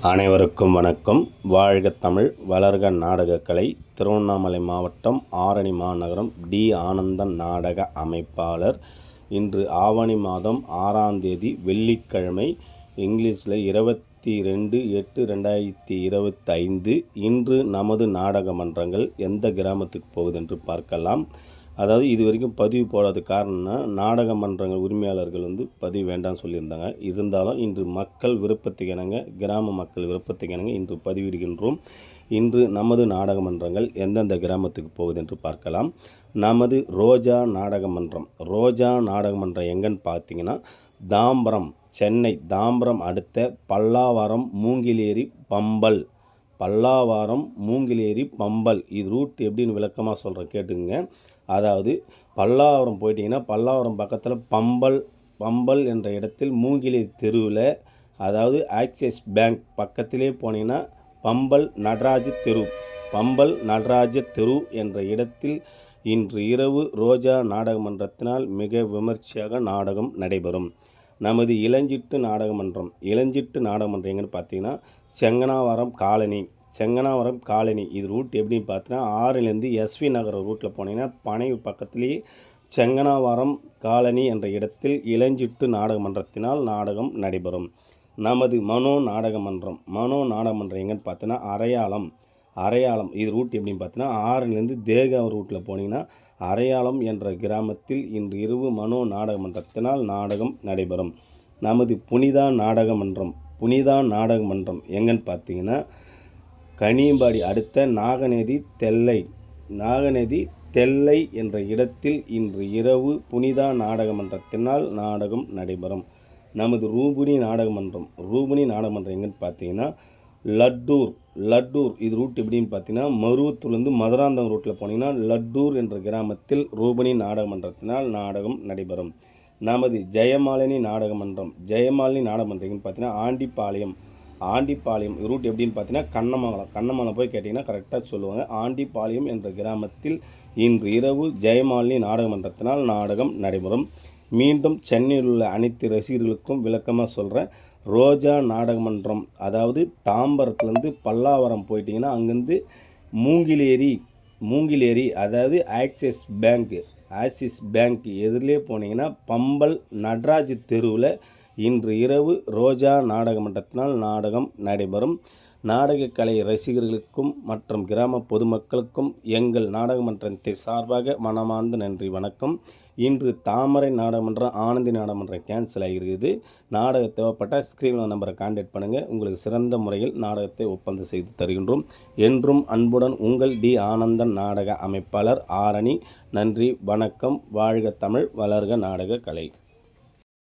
அனைவருக்கும் வணக்கம். வாழ்க தமிழ், வளர்க நாடகக்கலை. திருவண்ணாமலை மாவட்டம் ஆரணி மாநகரம் டி. ஆனந்தன் நாடக அமைப்பாளர். இன்று ஆவணி மாதம் 6ஆம் தேதி வெள்ளிக்கிழமை. இங்கிலீஷில் 22/8/2025. இன்று நமது நாடக மன்றங்கள் எந்த கிராமத்துக்கு போகுது என்று பார்க்கலாம். அதாவது இது வரைக்கும் பதிவு போடாத காரணம்னா நாடக மன்றங்கள் உரிமையாளர்கள் பதிவு வேண்டாம்னு சொல்லியிருந்தாங்க. இருந்தாலும் இன்று மக்கள் விருப்பத்துக்கு இணங்க, கிராம மக்கள் விருப்பத்துக்கு இணங்க இன்று பதிவிடுகின்றோம். இன்று நமது நாடக மன்றங்கள் எந்தெந்த கிராமத்துக்கு போகுது என்று பார்க்கலாம். நமது ரோஜா நாடக மன்றம். ரோஜா நாடக மன்றம் எங்கன்னு பார்த்தீங்கன்னா தாம்பரம், சென்னை தாம்பரம் அடுத்த பல்லாவரம் மூங்கிலேரி பம்பல். பல்லாவரம் மூங்கிலேரி பம்பல். இது ரூட் எப்படின்னு விளக்கமாக சொல்கிறேன், கேட்டுங்க. அதாவது பல்லாவரம் போயிட்டிங்கன்னா பல்லாவரம் பக்கத்தில் பம்பல் என்ற இடத்தில் மூங்கிலேரி தெருவில், அதாவது ஆக்சிஸ் பேங்க் பக்கத்திலே போனீங்கன்னா பம்பல் நடராஜ தெரு என்ற இடத்தில் இன்று இரவு ரோஜா நாடக மன்றத்தினால் மிக விமர்சையாக நாடகம் நடைபெறும். நமது இளஞ்சிட்டு நாடக மன்றம். இளஞ்சிட்டு நாடக மன்றம் எங்கன்னு பார்த்தீங்கன்னா செங்கனாவரம் காலனி. இது ரூட் எப்படின்னு பார்த்தீங்கன்னா ஆறிலேருந்து எஸ்வி நகர் ரூட்டில் போனீங்கன்னா பனையூர் பக்கத்துலேயே செங்கனாவரம் காலனி என்ற இடத்தில் இளஞ்சிட்டு நாடக மன்றத்தினால் நாடகம் நடைபெறும். நமது மனோ நாடக மன்றம். எங்கன்னு பார்த்தீங்கன்னா அரையாளம். இது ரூட் எப்படின்னு பார்த்தீங்கன்னா ஆறிலேருந்து தேகாவூர் ரூட்டில் போனீங்கன்னா அரையாளம் என்ற கிராமத்தில் இன்று இரவு மனோ நாடக மன்றத்தினால் நாடகம் நடைபெறும். நமது புனிதா நாடக மன்றம் எங்கன்னு பார்த்தீங்கன்னா கனியம்பாடி அடுத்த நாகநதி தெல்லை என்ற இடத்தில் இன்று இரவு புனிதா நாடக மன்றத்தினால் நாடகம் நடைபெறும். நமது ரூபினி நாடக மன்றம் எங்கன்னு பார்த்தீங்கன்னா லட்டூர். இது ரூட் எப்படின்னு பார்த்தீங்கன்னா மருவத்தூர்லேருந்து மதுராந்தகம் ரூட்டில் போனீங்கன்னா லட்டூர் என்ற கிராமத்தில் ரூபினி நாடக மன்றத்தினால் நாடகம் நடைபெறும். நமது ஜெயமாலினி நாடக மன்றம் எங்கன்னு பார்த்தீங்கன்னா ஆண்டிப்பாளையம் ரூட் எப்படின்னு பார்த்தீங்கன்னா கண்ணமங்கலம் போய் கேட்டிங்கன்னா கரெக்டாக சொல்லுவாங்க. ஆண்டிப்பாளையம் என்ற கிராமத்தில் இன்று இரவு ஜெயமாலினி நாடக மன்றத்தினால் நாடகம் நடைபெறும். மீண்டும் சென்னையில் உள்ள அனைத்து ரசிகர்களுக்கும் விளக்கமாக சொல்கிறேன். ரோஜா நாடக மன்றம், அதாவது தாம்பரத்துலேருந்து பல்லாவரம் போயிட்டிங்கன்னா அங்கேருந்து மூங்கிலேரி அதாவது ஆக்சிஸ் பேங்க் எதிரிலே போனீங்கன்னா பம்பல் நடராஜ் தெருவில் இன்று இரவு ரோஜா நாடக மன்றத்தினால் நாடகம் நடைபெறும். நாடகக்கலை ரசிகர்களுக்கும் மற்றும் கிராம பொதுமக்களுக்கும் எங்கள் நாடக மன்றத்தை சார்பாக மனமார்ந்த நன்றி, வணக்கம். இன்று தாமரை நாடகமன்றம், ஆனந்தி நாடகமன்றம் கேன்சல் ஆகியிருக்குது. நாடகம் தேவைப்பட்ட ஸ்க்ரீனில் நம்பரை கான்டாக்ட் பண்ணுங்கள். உங்களுக்கு சிறந்த முறையில் நாடகத்தை ஒப்பந்தம் செய்து தருகின்றோம். என்றும் அன்புடன் உங்கள் டி. ஆனந்தன் நாடக அமைப்பாளர், ஆரணி. நன்றி, வணக்கம். வாழ்க தமிழ், வளர்க நாடக கலை.